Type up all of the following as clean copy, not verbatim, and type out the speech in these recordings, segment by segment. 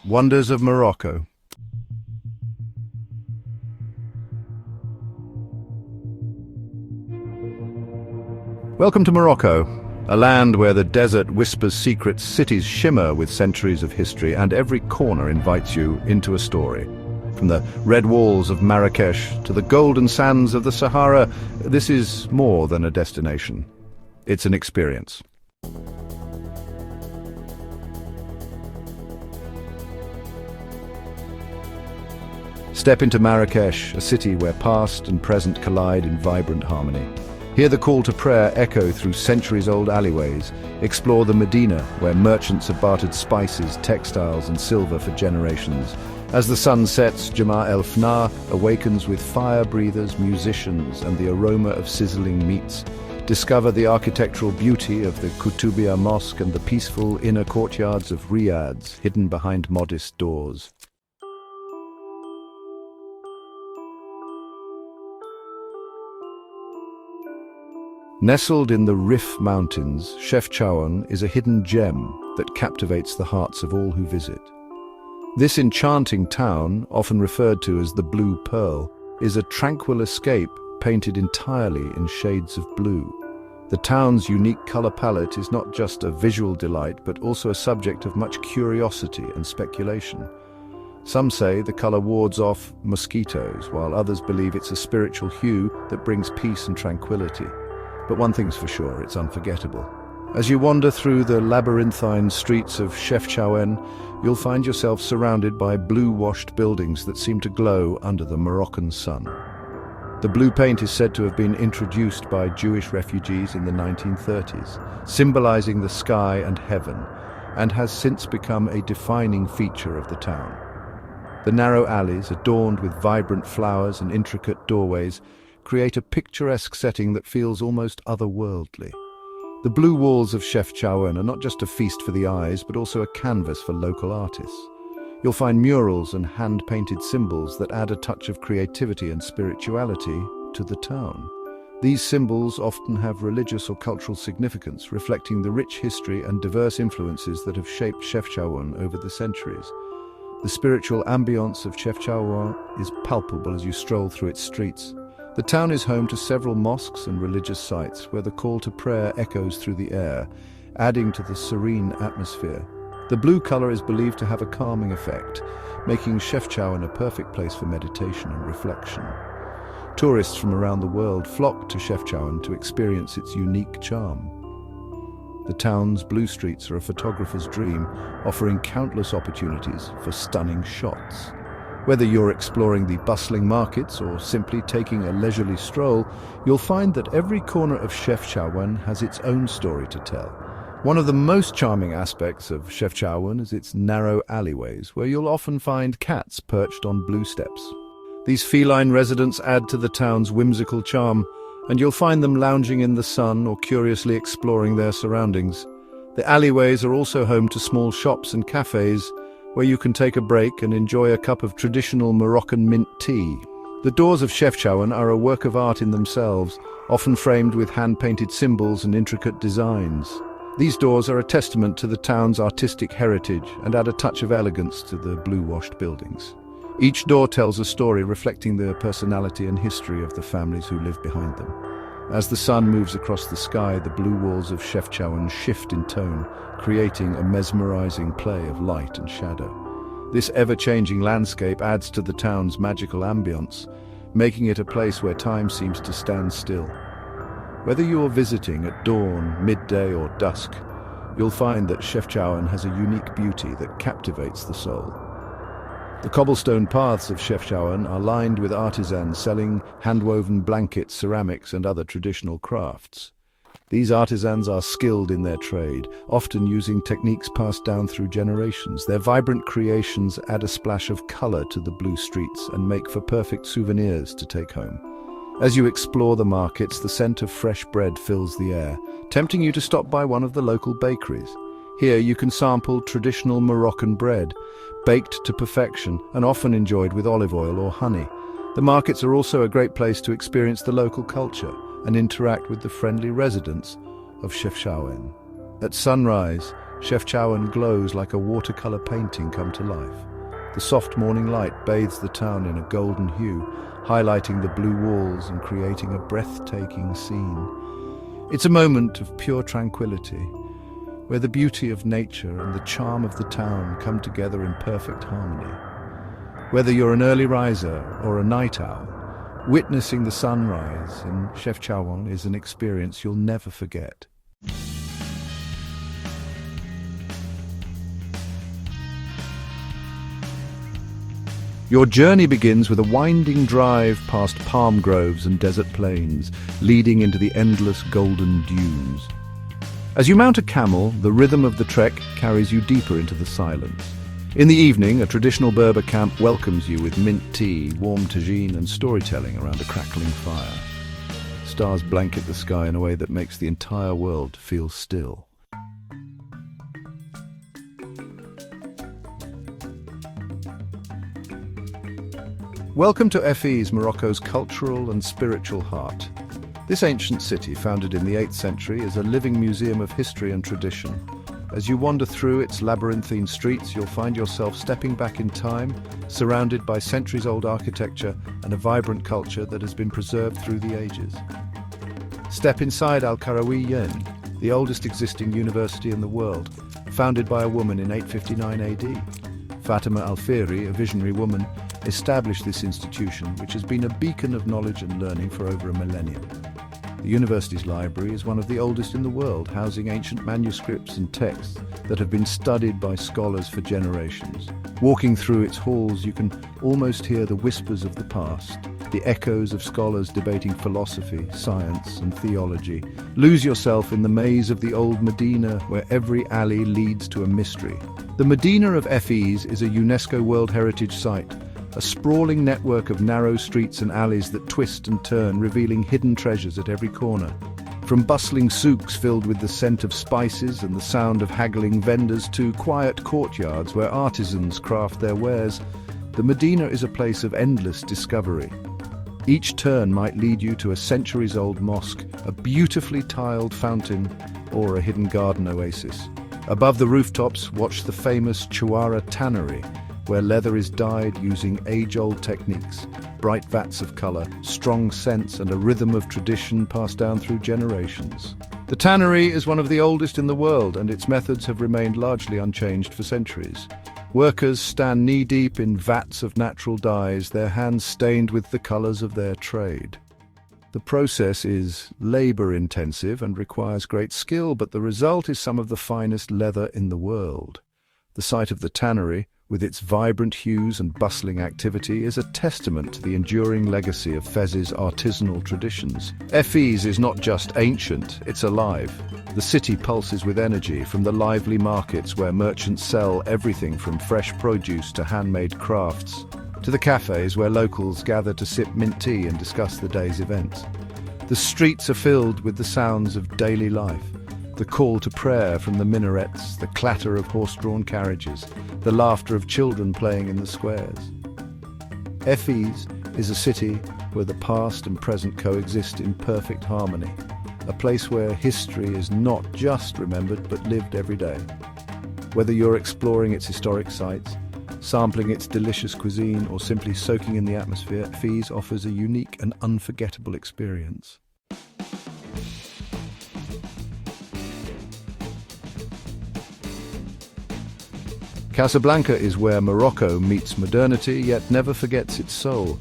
Wonders of Morocco. Welcome to Morocco, a land where the desert whispers secrets, cities shimmer with centuries of history, and every corner invites you into a story. From the red walls of Marrakech to the golden sands of the Sahara, this is more than a destination. It's an experience. Step into Marrakech, a city where past and present collide in vibrant harmony. Hear the call to prayer echo through centuries-old alleyways. Explore the Medina, where merchants have bartered spices, textiles and silver for generations. As the sun sets, Jama el-Fna awakens with fire-breathers, musicians and the aroma of sizzling meats. Discover the architectural beauty of the Koutoubia Mosque and the peaceful inner courtyards of riads hidden behind modest doors. Nestled in the Rif Mountains, Chefchaouen is a hidden gem that captivates the hearts of all who visit. This enchanting town, often referred to as the Blue Pearl, is a tranquil escape painted entirely in shades of blue. The town's unique color palette is not just a visual delight, but also a subject of much curiosity and speculation. Some say the color wards off mosquitoes, while others believe it's a spiritual hue that brings peace and tranquility. But one thing's for sure, it's unforgettable. As you wander through the labyrinthine streets of Chefchaouen, you'll find yourself surrounded by blue-washed buildings that seem to glow under the Moroccan sun. The blue paint is said to have been introduced by Jewish refugees in the 1930s, symbolizing the sky and heaven, and has since become a defining feature of the town. The narrow alleys, adorned with vibrant flowers and intricate doorways, create a picturesque setting that feels almost otherworldly. The blue walls of Chefchaouen are not just a feast for the eyes, but also a canvas for local artists. You'll find murals and hand-painted symbols that add a touch of creativity and spirituality to the town. These symbols often have religious or cultural significance, reflecting the rich history and diverse influences that have shaped Chefchaouen over the centuries. The spiritual ambience of Chefchaouen is palpable as you stroll through its streets. The town is home to several mosques and religious sites where the call to prayer echoes through the air, adding to the serene atmosphere. The blue color is believed to have a calming effect, making Chefchaouen a perfect place for meditation and reflection. Tourists from around the world flock to Chefchaouen to experience its unique charm. The town's blue streets are a photographer's dream, offering countless opportunities for stunning shots. Whether you're exploring the bustling markets or simply taking a leisurely stroll, you'll find that every corner of Chefchaouen has its own story to tell. One of the most charming aspects of Chefchaouen is its narrow alleyways, where you'll often find cats perched on blue steps. These feline residents add to the town's whimsical charm, and you'll find them lounging in the sun or curiously exploring their surroundings. The alleyways are also home to small shops and cafes, where you can take a break and enjoy a cup of traditional Moroccan mint tea. The doors of Chefchaouen are a work of art in themselves, often framed with hand-painted symbols and intricate designs. These doors are a testament to the town's artistic heritage and add a touch of elegance to the blue-washed buildings. Each door tells a story reflecting the personality and history of the families who live behind them. As the sun moves across the sky, the blue walls of Chefchaouen shift in tone, creating a mesmerizing play of light and shadow. This ever-changing landscape adds to the town's magical ambience, making it a place where time seems to stand still. Whether you're visiting at dawn, midday or dusk, you'll find that Chefchaouen has a unique beauty that captivates the soul. The cobblestone paths of Chefchaouen are lined with artisans selling hand-woven blankets, ceramics and other traditional crafts. These artisans are skilled in their trade, often using techniques passed down through generations. Their vibrant creations add a splash of color to the blue streets and make for perfect souvenirs to take home. As you explore the markets, the scent of fresh bread fills the air, tempting you to stop by one of the local bakeries. Here you can sample traditional Moroccan bread, baked to perfection and often enjoyed with olive oil or honey. The markets are also a great place to experience the local culture and interact with the friendly residents of Chefchaouen. At sunrise, Chefchaouen glows like a watercolor painting come to life. The soft morning light bathes the town in a golden hue, highlighting the blue walls and creating a breathtaking scene. It's a moment of pure tranquility, where the beauty of nature and the charm of the town come together in perfect harmony. Whether you're an early riser or a night owl, witnessing the sunrise in Chefchaouen is an experience you'll never forget. Your journey begins with a winding drive past palm groves and desert plains, leading into the endless golden dunes. As you mount a camel, the rhythm of the trek carries you deeper into the silence. In the evening, a traditional Berber camp welcomes you with mint tea, warm tagine and storytelling around a crackling fire. Stars blanket the sky in a way that makes the entire world feel still. Welcome to Fez, Morocco's cultural and spiritual heart. This ancient city, founded in the 8th century, is a living museum of history and tradition. As you wander through its labyrinthine streets, you'll find yourself stepping back in time, surrounded by centuries-old architecture and a vibrant culture that has been preserved through the ages. Step inside Al-Qarawiyyin, the oldest existing university in the world, founded by a woman in 859 AD. Fatima al-Fihri, a visionary woman, established this institution, which has been a beacon of knowledge and learning for over a millennium. The university's library is one of the oldest in the world, housing ancient manuscripts and texts that have been studied by scholars for generations. Walking through its halls, you can almost hear the whispers of the past, the echoes of scholars debating philosophy, science, and theology. Lose yourself in the maze of the old Medina, where every alley leads to a mystery. The Medina of Fez is a UNESCO World Heritage Site, a sprawling network of narrow streets and alleys that twist and turn, revealing hidden treasures at every corner. From bustling souks filled with the scent of spices and the sound of haggling vendors to quiet courtyards where artisans craft their wares, the Medina is a place of endless discovery. Each turn might lead you to a centuries-old mosque, a beautifully tiled fountain, or a hidden garden oasis. Above the rooftops, watch the famous Sahara Tannery, where leather is dyed using age-old techniques, bright vats of color, strong scents, and a rhythm of tradition passed down through generations. The tannery is one of the oldest in the world, and its methods have remained largely unchanged for centuries. Workers stand knee-deep in vats of natural dyes, their hands stained with the colors of their trade. The process is labor-intensive and requires great skill, but the result is some of the finest leather in the world. The site of the tannery, with its vibrant hues and bustling activity, is a testament to the enduring legacy of Fez's artisanal traditions. Fez is not just ancient, it's alive. The city pulses with energy, from the lively markets where merchants sell everything from fresh produce to handmade crafts, to the cafes where locals gather to sip mint tea and discuss the day's events. The streets are filled with the sounds of daily life. The call to prayer from the minarets, the clatter of horse-drawn carriages, the laughter of children playing in the squares. Fez is a city where the past and present coexist in perfect harmony, a place where history is not just remembered but lived every day. Whether you're exploring its historic sites, sampling its delicious cuisine, or simply soaking in the atmosphere, Fez offers a unique and unforgettable experience. Casablanca is where Morocco meets modernity, yet never forgets its soul.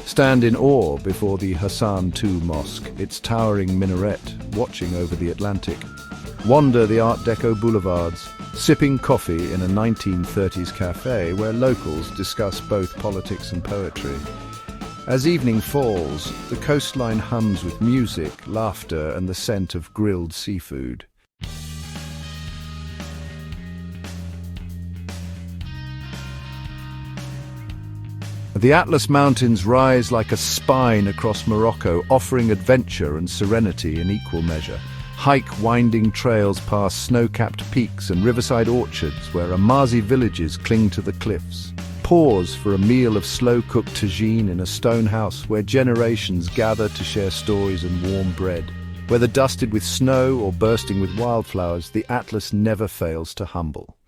Stand in awe before the Hassan II Mosque, its towering minaret watching over the Atlantic. Wander the Art Deco boulevards, sipping coffee in a 1930s cafe where locals discuss both politics and poetry. As evening falls, the coastline hums with music, laughter, and the scent of grilled seafood. The Atlas Mountains rise like a spine across Morocco, offering adventure and serenity in equal measure. Hike winding trails past snow-capped peaks and riverside orchards where Amazi villages cling to the cliffs. Pause for a meal of slow-cooked tagine in a stone house where generations gather to share stories and warm bread. Whether dusted with snow or bursting with wildflowers, the Atlas never fails to humble.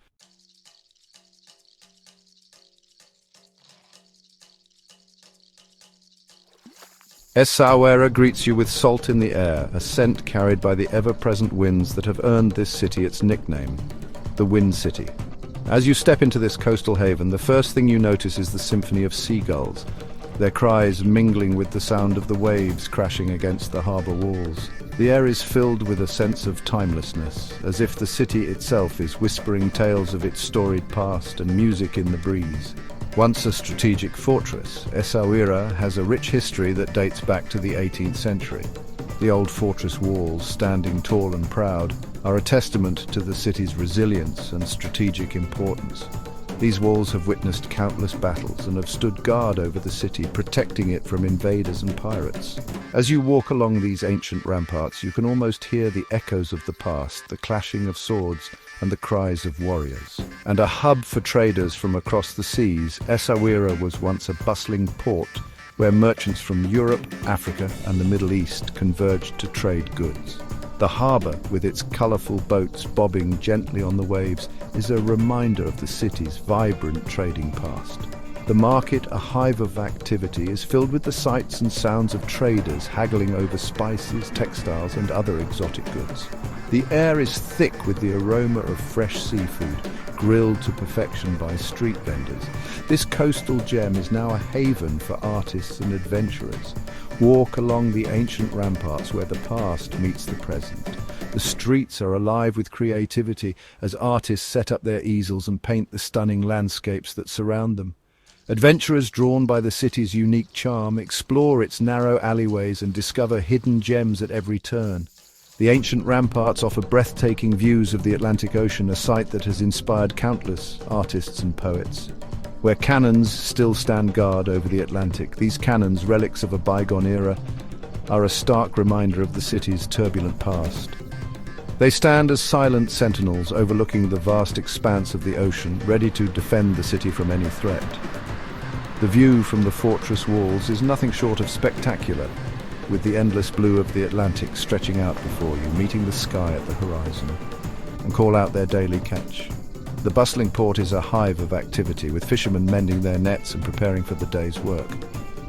Essaouira greets you with salt in the air, a scent carried by the ever-present winds that have earned this city its nickname, the Wind City. As you step into this coastal haven, the first thing you notice is the symphony of seagulls, their cries mingling with the sound of the waves crashing against the harbour walls. The air is filled with a sense of timelessness, as if the city itself is whispering tales of its storied past and music in the breeze. Once a strategic fortress, Essaouira has a rich history that dates back to the 18th century. The old fortress walls, standing tall and proud, are a testament to the city's resilience and strategic importance. These walls have witnessed countless battles and have stood guard over the city, protecting it from invaders and pirates. As you walk along these ancient ramparts, you can almost hear the echoes of the past, the clashing of swords and the cries of warriors. And a hub for traders from across the seas, Essaouira was once a bustling port where merchants from Europe, Africa and the Middle East converged to trade goods. The harbour, with its colourful boats bobbing gently on the waves, is a reminder of the city's vibrant trading past. The market, a hive of activity, is filled with the sights and sounds of traders haggling over spices, textiles and other exotic goods. The air is thick with the aroma of fresh seafood, grilled to perfection by street vendors. This coastal gem is now a haven for artists and adventurers. Walk along the ancient ramparts where the past meets the present. The streets are alive with creativity as artists set up their easels and paint the stunning landscapes that surround them. Adventurers drawn by the city's unique charm explore its narrow alleyways and discover hidden gems at every turn. The ancient ramparts offer breathtaking views of the Atlantic Ocean, a sight that has inspired countless artists and poets. Where cannons still stand guard over the Atlantic, these cannons, relics of a bygone era, are a stark reminder of the city's turbulent past. They stand as silent sentinels overlooking the vast expanse of the ocean, ready to defend the city from any threat. The view from the fortress walls is nothing short of spectacular, with the endless blue of the Atlantic stretching out before you, meeting the sky at the horizon, and call out their daily catch. The bustling port is a hive of activity, with fishermen mending their nets and preparing for the day's work.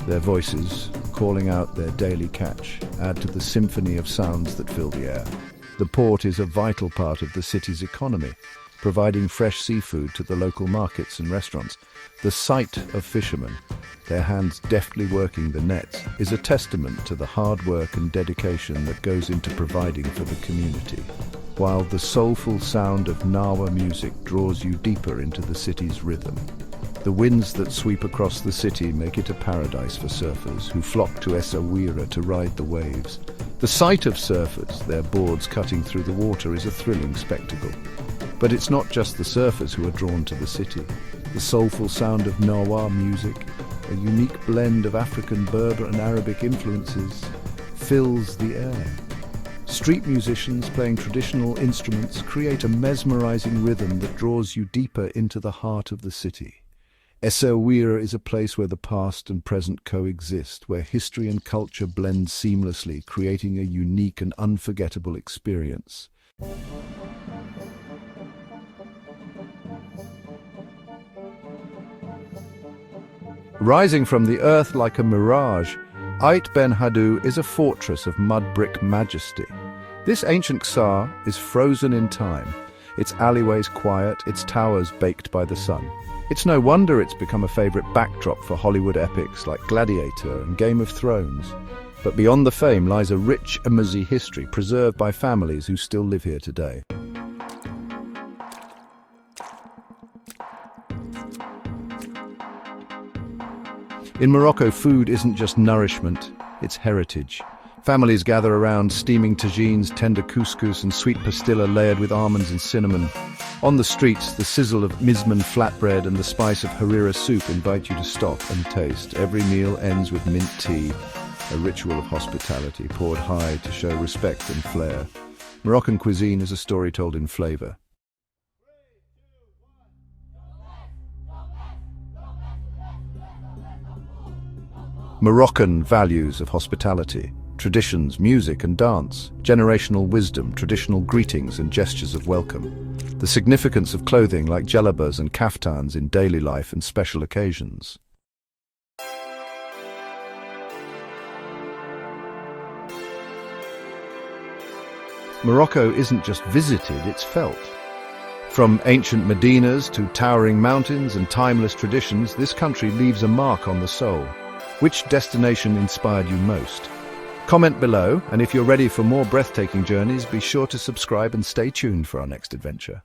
Their voices, calling out their daily catch, add to the symphony of sounds that fill the air. The port is a vital part of the city's economy, providing fresh seafood to the local markets and restaurants. The sight of fishermen, their hands deftly working the nets, is a testament to the hard work and dedication that goes into providing for the community, while the soulful sound of Nawa music draws you deeper into the city's rhythm. The winds that sweep across the city make it a paradise for surfers who flock to Essaouira to ride the waves. The sight of surfers, their boards cutting through the water, is a thrilling spectacle. But it's not just the surfers who are drawn to the city. The soulful sound of Nawa music, a unique blend of African, Berber and Arabic influences, fills the air. Street musicians playing traditional instruments create a mesmerizing rhythm that draws you deeper into the heart of the city. Essaouira is a place where the past and present coexist, where history and culture blend seamlessly, creating a unique and unforgettable experience. Rising from the earth like a mirage, Ait Ben Haddou is a fortress of mud brick majesty. This ancient Ksar is frozen in time, its alleyways quiet, its towers baked by the sun. It's no wonder it's become a favorite backdrop for Hollywood epics like Gladiator and Game of Thrones. But beyond the fame lies a rich Amazigh history preserved by families who still live here today. In Morocco, food isn't just nourishment, it's heritage. Families gather around steaming tagines, tender couscous and sweet pastilla layered with almonds and cinnamon. On the streets, the sizzle of mizmen flatbread and the spice of harira soup invite you to stop and taste. Every meal ends with mint tea, a ritual of hospitality poured high to show respect and flair. Moroccan cuisine is a story told in flavor. Moroccan values of hospitality. Traditions, music and dance, generational wisdom, traditional greetings and gestures of welcome. The significance of clothing like djellabas and kaftans in daily life and special occasions. Morocco isn't just visited, it's felt. From ancient Medinas to towering mountains and timeless traditions, this country leaves a mark on the soul. Which destination inspired you most? Comment below, and if you're ready for more breathtaking journeys, be sure to subscribe and stay tuned for our next adventure.